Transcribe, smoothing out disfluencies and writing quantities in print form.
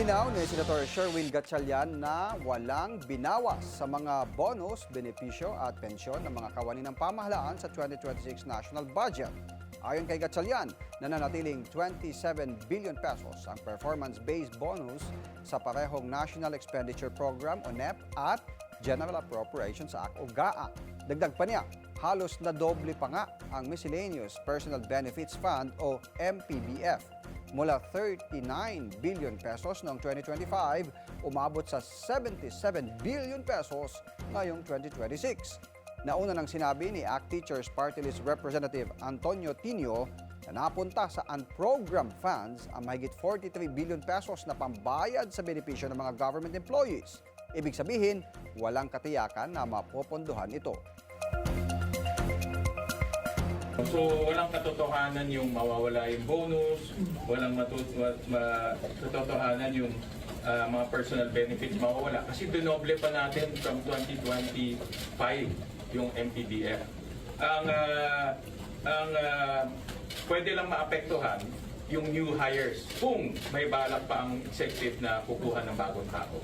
Nilinaw ni Senator Sherwin Gatchalian na walang binawas sa mga bonus, benepisyo at pensyon ng mga kawani ng pamahalaan sa 2026 national budget. Ayon kay Gatchalian, nananatiling 27 billion pesos ang performance-based bonus sa parehong National Expenditure Program o NEP at General Appropriations Act o GAA. Dagdag pa niya, halos na doble pa nga ang Miscellaneous Personal Benefits Fund o MPBF. Mula 39 billion pesos noong 2025, umabot sa 77 billion pesos ngayong 2026. Nauna nang sinabi ni ACT Teachers Party List Representative Antonio Tinio na napunta sa unprogrammed funds ang mahigit 43 billion pesos na pambayad sa benepisyo ng mga government employees. Ibig sabihin, walang katiyakan na mapopondohan ito. So, walang katotohanan yung mawawala yung bonus, walang katotohanan yung mga personal benefits mawawala. Kasi dinoble pa natin from 2025 yung MPBF. Ang pwede lang maapektuhan yung new hires kung may balak pa ang executive na kukuha ng bagong tao.